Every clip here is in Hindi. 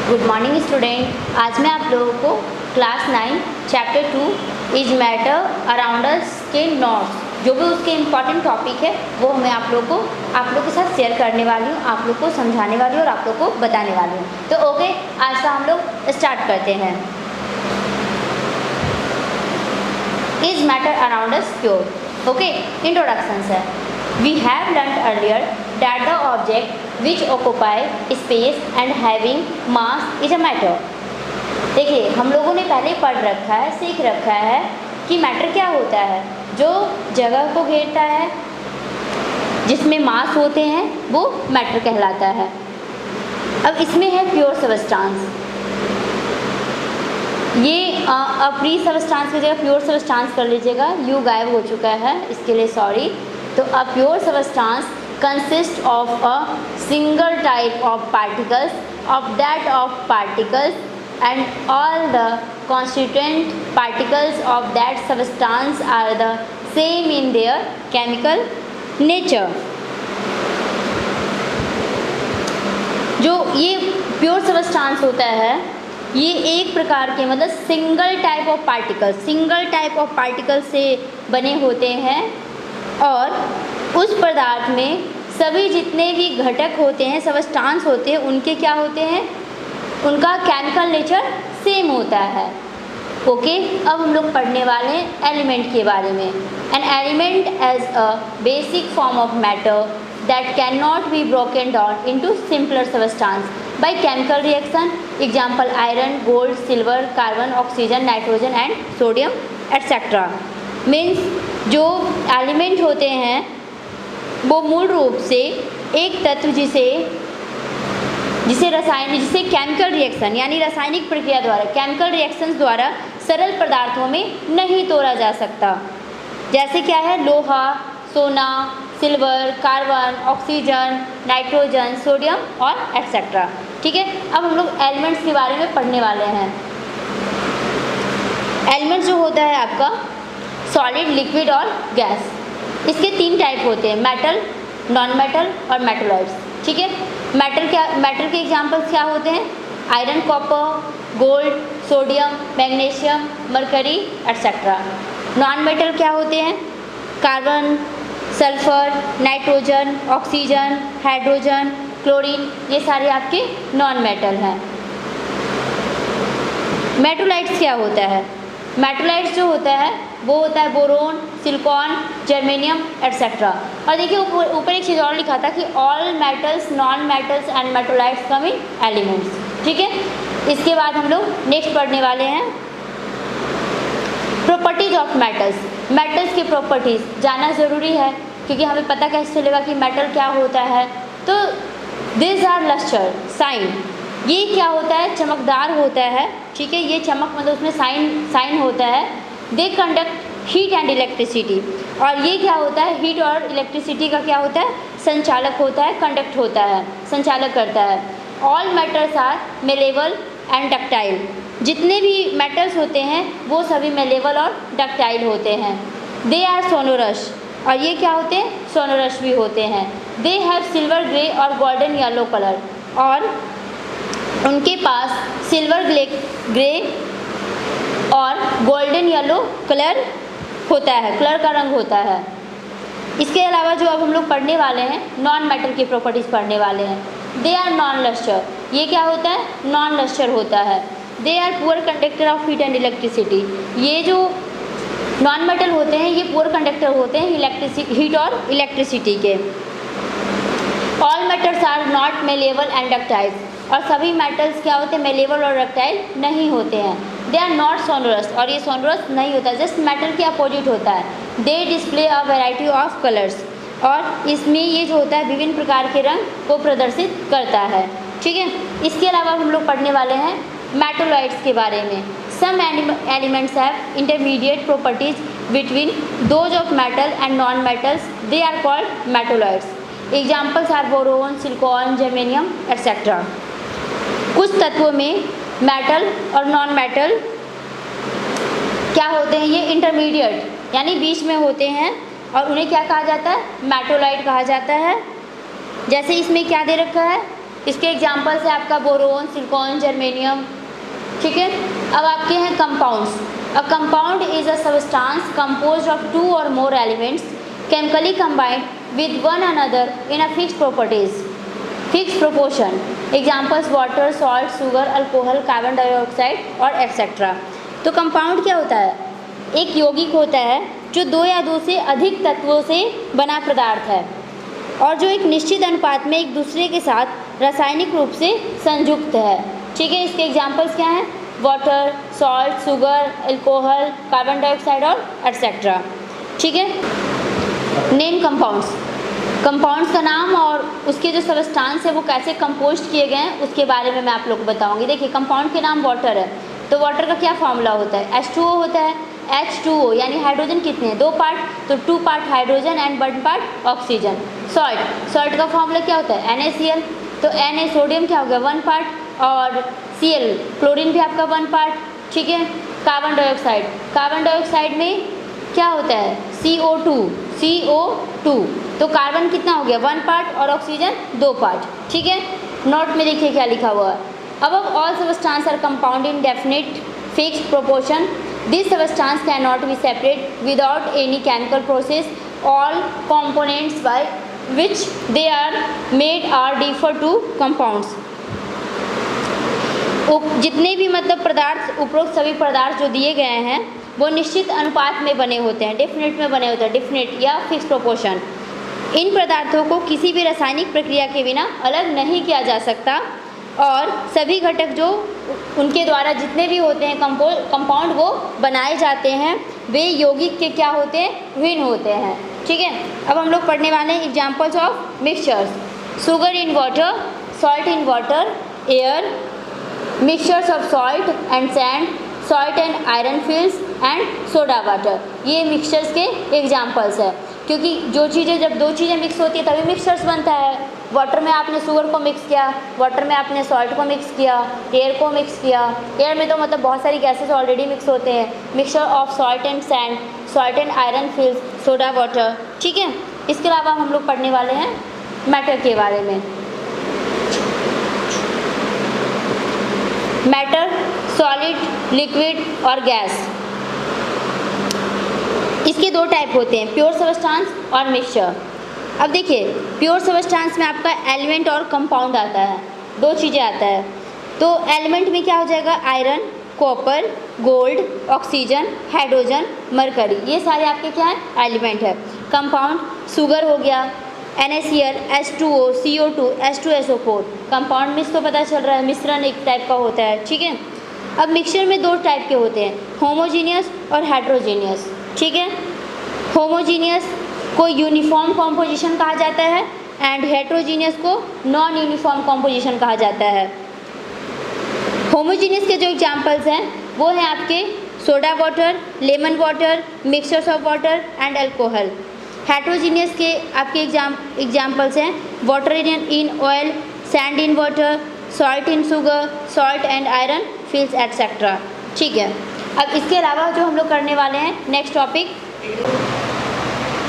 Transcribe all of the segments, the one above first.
Good morning student. आज मैं आप लोगों को class 9 chapter 2 is matter around us के नोट्स, जो भी उसके इम्पॉर्टेंट टॉपिक है वो मैं आप लोगों के साथ शेयर करने वाली हूँ, आप लोग को समझाने वाली हूँ और आप लोग को बताने वाली हूँ। तो ओके, आज का हम लोग स्टार्ट करते हैं। Is matter around us pure? Okay, introduction है। We have learnt earlier that the object which occupy space and having mass is a matter। देखिए, हम लोगों ने पहले पढ़ रखा है, सीख रखा है कि मैटर क्या होता है। जो जगह को घेरता है, जिसमें मास होते हैं, वो मैटर कहलाता है। अब इसमें है प्योर सबस्टांस। ये प्री सबस्टांस की जगह प्योर सबस्टांस कर लीजिएगा, यू गायब हो चुका है, इसके लिए सॉरी। तो a pure substance consist of a single type of particles of that of particles and all the constituent particles of that substance are the same in their chemical nature. जो ये प्योर सबस्टांस होता है, ये एक प्रकार के मतलब सिंगल टाइप ऑफ पार्टिकल से बने होते हैं और उस पदार्थ में सभी जितने भी घटक होते हैं, सबस्टांस होते हैं, उनके क्या होते हैं, उनका केमिकल नेचर सेम होता है। ओके, अब हम लोग पढ़ने वाले हैं एलिमेंट के बारे में। An element as a basic form of matter that can not be broken down into simpler substance by chemical reaction. Example iron, gold, silver, carbon, oxygen, nitrogen and sodium etcetera. Means जो एलिमेंट होते हैं वो मूल रूप से एक तत्व जिसे केमिकल रिएक्शन यानी रासायनिक प्रक्रिया द्वारा, केमिकल रिएक्शंस द्वारा सरल पदार्थों में नहीं तोड़ा जा सकता। जैसे क्या है, लोहा, सोना, silver, carbon, oxygen, nitrogen, sodium और एट्सेट्रा। ठीक है, अब हम लोग एलिमेंट्स के बारे में पढ़ने वाले हैं। एलिमेंट्स जो होता है आपका सॉलिड, लिक्विड और गैस, इसके 3 टाइप होते हैं, मेटल, नॉन मेटल और मेटलॉइड्स। ठीक है, मेटल के एग्जांपल्स क्या होते हैं, iron, copper, gold, sodium, magnesium, mercury etcetera. Non metal क्या होते हैं, carbon, sulphur, nitrogen, oxygen, hydrogen, chlorine, ये सारे आपके नॉन मेटल हैं। मेटलॉइड्स क्या होता है, मेटलॉइड्स जो होता है वो होता है बोरोन, सिलिकॉन, जर्मेनियम एट्सेट्रा। और देखिए ऊपर एक चीज़ और लिखा था कि all metals, non metals and metalloids come in elements. ठीक है, इसके बाद हम लोग नेक्स्ट पढ़ने वाले हैं प्रॉपर्टीज ऑफ मेटल्स। मेटल्स की प्रॉपर्टीज़ जानना ज़रूरी है क्योंकि हमें पता कैसे चलेगा कि मेटल क्या होता है। तो दिस आर लस्टर साइन, ये क्या होता है, चमकदार होता है। ठीक है, ये चमक मतलब उसमें साइन होता है। They conduct heat and electricity, और ये क्या होता है, हीट और इलेक्ट्रिसिटी का क्या होता है, संचालक होता है, कंडक्ट होता है, संचालक करता है। All metals are malleable and ductile, जितने भी मेटल्स होते हैं वो सभी मेलेबल और डक्टाइल होते हैं। दे आर सोनोरस, और ये क्या होते हैं, सोनोरस भी होते हैं। दे हैव सिल्वर ग्रे और गोल्डन येलो कलर, और उनके पास सिल्वर ग्रे और गोल्डन येलो कलर होता है, कलर का रंग होता है। इसके अलावा जो अब हम लोग पढ़ने वाले हैं, नॉन मेटल की प्रॉपर्टीज़ पढ़ने वाले हैं। दे आर नॉन लस्टर, ये क्या होता है, नॉन लस्टर होता है। They are poor conductor of heat and electricity, ये जो नॉन मेटल होते हैं ये पुअर कंडक्टर होते हैं हीट और इलेक्ट्रिसिटी के। All metals are not malleable and ductile, और सभी मेटल्स क्या होते हैं, मेलेबल और डक्टाइल नहीं होते हैं। दे आर नॉट सोनोरस, और ये सोनोरस नहीं होता, जस्ट मेटल के अपोजिट होता है। They display a variety of colours, और इसमें ये जो होता है विभिन्न प्रकार के रंग को प्रदर्शित करता है। ठीक है, इसके अलावा हम लोग पढ़ने वाले हैं मेटलॉइड्स के बारे में। Some elements have intermediate properties between those of metal and non metals, they are called metalloids. Examples are boron, silicon, germanium etcetera. कुछ तत्वों में मेटल और नॉन मेटल क्या होते हैं, ये इंटरमीडिएट यानी बीच में होते हैं, और उन्हें क्या कहा जाता है, मेटलॉइड कहा जाता है। जैसे इसमें क्या दे रखा है, इसके एग्जाम्पल्स है आपका बोरोन, सिलिकॉन, जर्मेनियम। ठीक है, अब आपके हैं compounds. A compound is a substance composed of 2 or more elements chemically combined with one another in a fixed proportion. Examples water, salt, sugar, alcohol, carbon dioxide और एक्सेट्रा। तो कंपाउंड क्या होता है? एक यौगिक होता है जो 2 या 2 से अधिक तत्वों से बना पदार्थ है और जो एक निश्चित अनुपात में एक दूसरे के साथ रासायनिक रूप से संयुक्त है। ठीक है, इसके एग्जाम्पल्स क्या हैं? Water, salt, sugar, alcohol, carbon dioxide और एक्सेट्रा। ठीक है, नेम कंपाउंड्स। कंपाउंड्स का नाम और उसके जो सबस्टांस है वो कैसे कंपोस्ट किए गए हैं उसके बारे में मैं आप लोग को बताऊंगी। देखिए, कंपाउंड के नाम वाटर है, तो वाटर का क्या फॉर्मूला होता है? H2O होता है। H2O यानी हाइड्रोजन कितने हैं? 2 पार्ट, तो 2 part hydrogen and 1 part oxygen. Salt का फॉर्मूला क्या होता है? NaCl, तो Na सोडियम क्या हो गया? 1 पार्ट, और Cl क्लोरीन भी आपका 1 पार्ट। ठीक है, कार्बन डाइऑक्साइड में क्या होता है? CO2, तो कार्बन कितना हो गया? 1 पार्ट और ऑक्सीजन 2 पार्ट। ठीक है, नोट में देखिए क्या लिखा हुआ है। Above all substances are compound in definite fixed proportion. These substances cannot be separated without any chemical process. All components by which they are made are differ to compounds. जितने भी मतलब पदार्थ, उपरोक्त सभी पदार्थ जो दिए गए हैं वो निश्चित अनुपात में बने होते हैं, डेफिनेट में बने होते हैं, डेफिनेट या फिक्स प्रोपोर्शन। इन पदार्थों को किसी भी रासायनिक प्रक्रिया के बिना अलग नहीं किया जा सकता और सभी घटक जो उनके द्वारा जितने भी होते हैं कंपाउंड वो बनाए जाते हैं, वे यौगिक के क्या होते हैं? भिन्न होते हैं। ठीक है, अब हम लोग पढ़ने वाले हैं examples of mixtures. Sugar in water, salt in water, air, mixtures of salt and sand, salt and iron filings and soda water. ये मिक्सचर्स के एग्जाम्पल्स है, क्योंकि जो चीज़ें, जब 2 चीज़ें मिक्स होती है तभी मिक्सचर्स बनता है। वाटर में आपने शुगर को मिक्स किया, वाटर में आपने सॉल्ट को मिक्स किया, एयर को मिक्स किया। एयर में तो मतलब बहुत सारी गैसेस ऑलरेडी मिक्स होते हैं। Mixture of salt and sand, salt and iron filings, soda water. ठीक है, इसके अलावा हम लोग पढ़ने वाले हैं मैटर के बारे में। मैटर, सॉलिड, लिक्विड और गैस, इसके 2 टाइप होते हैं, प्योर सबस्टांस और मिक्सचर। अब देखिए, प्योर सबस्टांस में आपका एलिमेंट और कंपाउंड आता है, 2 चीज़ें आता है। तो एलिमेंट में क्या हो जाएगा? Iron, copper, gold, oxygen, hydrogen, mercury, ये सारे आपके क्या है? एलिमेंट है। कंपाउंड, शुगर हो गया, NaCl, H2O, CO2, H2SO4। Compound mix तो पता चल रहा है, मिश्रण एक टाइप का होता है। ठीक है, अब मिक्सचर में 2 टाइप के होते हैं, होमोजीनियस और हेट्रोजीनियस। ठीक है, होमोजीनियस को यूनिफॉर्म कॉम्पोजिशन कहा जाता है एंड हेट्रोजीनियस को नॉन यूनिफॉर्म कॉम्पोजिशन कहा जाता है। होमोजीनियस के जो एग्जांपल्स हैं वो हैं आपके soda water, lemon water, mixtures of water and alcohol. Heterogeneous के आपके एग्जांपल्स हैं water in oil, sand in water, salt in sugar, salt and iron filings etcetera. ठीक है, अब इसके अलावा जो हम लोग करने वाले हैं नेक्स्ट टॉपिक,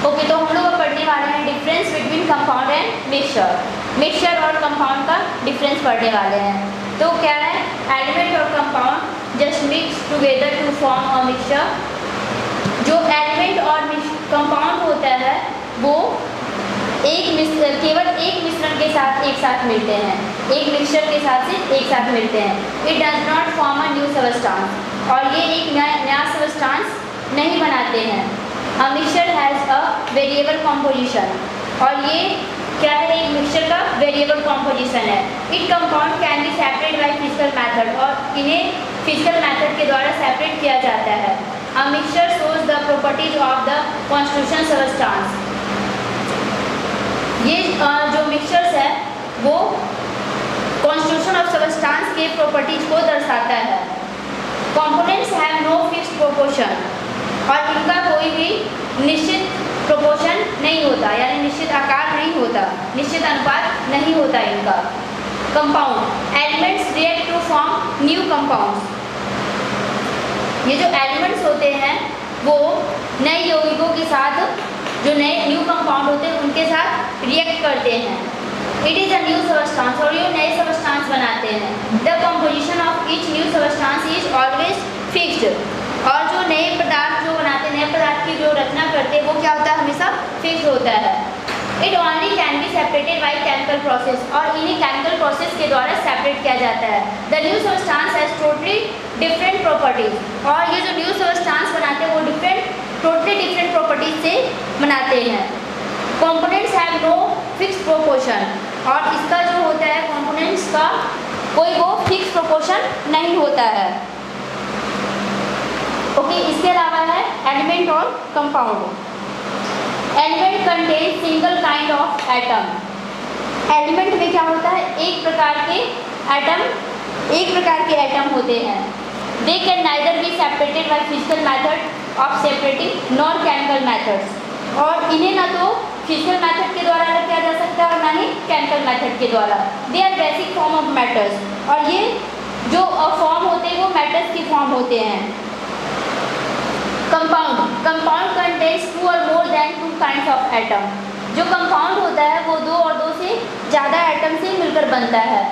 ओके, तो हम लोग पढ़ने वाले हैं difference between compound and mixture. Mixture और कंपाउंड का डिफरेंस पढ़ने वाले हैं। तो क्या है? एलिमेंट और compound just mix together to form a mixture. जो एलिमेंट और कंपाउंड होता है वो केवल एक मिश्रण के साथ एक साथ मिलते हैं, एक मिक्सचर के साथ से एक साथ मिलते हैं। It does not form a new substance, और ये एक नया सबस्टांस नहीं बनाते हैं। A mixture has a variable composition, और ये क्या है? एक मिक्सचर का वेरिएबल कॉम्पोजिशन है। It compound can be separate by physical method, और इन्हें फिजिकल मेथड के द्वारा सेपरेट किया जाता है। A mixture shows the properties of the constitution substance. ये जो मिक्सचर्स है वो कॉन्स्टिट्यूशन ऑफ सबस्टांस के प्रॉपर्टीज को दर्शाता है। Components have no fixed proportion, और इनका कोई भी निश्चित प्रोपोर्शन नहीं होता, यानी निश्चित आकार नहीं होता, निश्चित अनुपात नहीं होता इनका। Compound, elements react to form new compounds. ये जो एलिमेंट्स होते हैं वो नए यौगिकों के साथ, जो नए न्यू कंपाउंड होते हैं उनके साथ रिएक्ट करते हैं। It is a new substance, और ये नए सबस्टांस बनाते हैं। The composition of each new substance is always fixed, और जो नए पदार्थ जो बनाते हैं, नए पदार्थ की जो रचना करते हैं वो क्या होता है, हमेशा फिक्स होता है। It only can be separated by chemical process, और इन्हीं केमिकल प्रोसेस के द्वारा सेपरेट किया जाता है। The new substance has totally different properties, और ये जो न्यू सबस्टांस बनाते हैं वो टोटली डिफरेंट प्रॉपर्टीज से बनाते हैं। Components have no fix proportion, और इसका जो होता है कंपोनेंट्स का कोई वो फिक्स प्रोपोर्शन नहीं होता है। ओके, इसके अलावा है एलिमेंट और compound. Element contain single kind of atom. Element में क्या होता है, एक प्रकार के एटम होते हैं। They can neither be separated by physical method of separating nor chemical methods, और इन्हें ना तो फिजिकल मेथड के द्वारा अलग किया जा सकता है और ना ही केमिकल मेथड के द्वारा। They are basic form of matters, और ये जो फॉर्म होते हैं वो मैटर्स की फॉर्म होते हैं। कंपाउंड कंटेन्स 2 और more than 2 kinds of atom. जो कंपाउंड होता है वो 2 और 2 से ज़्यादा एटम से मिलकर बनता है।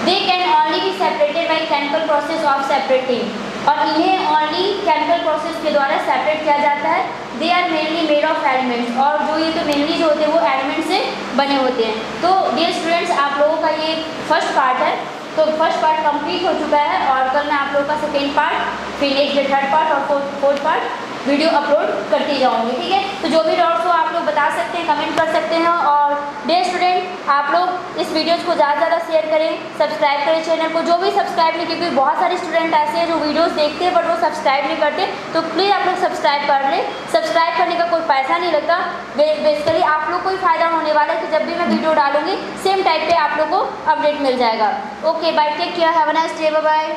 They can only be separated by chemical process of separating, और इन्हें ओनली केमिकल प्रोसेस के द्वारा सेपरेट किया जाता है। They are mainly made of elements, और जो ये तो मेनली जो होते हैं वो एलिमेंट से बने होते हैं। तो डियर स्टूडेंट्स, आप लोगों का ये फर्स्ट पार्ट है, तो फर्स्ट पार्ट कंप्लीट हो चुका है, और कल मैं आप लोगों का सेकेंड पार्ट, फिर नेक्स्ट थर्ड पार्ट और फोर्थ पार्ट वीडियो अपलोड करती जाऊंगी। ठीक है, तो जो भी डाउट्स हो आप लोग बता सकते हैं, कमेंट कर सकते हैं। और डियर स्टूडेंट, आप लोग इस वीडियोज़ को ज़्यादा से ज़्यादा शेयर करें, सब्सक्राइब करें चैनल को। जो भी सब्सक्राइब नहीं, क्योंकि बहुत सारे स्टूडेंट ऐसे हैं जो वीडियोज़ देखते हैं बट वो सब्सक्राइब नहीं करते, तो प्लीज़ आप लोग सब्सक्राइब कर लें। सब्सक्राइब करने का कोई पैसा नहीं लगता, बेसिकली आप लोग को ही फ़ायदा होने वाला है कि जब भी मैं वीडियो डालूंगी सेम टाइप पे आप लोग को अपडेट मिल जाएगा। Okay, bye, take care, have a nice day, bye bye.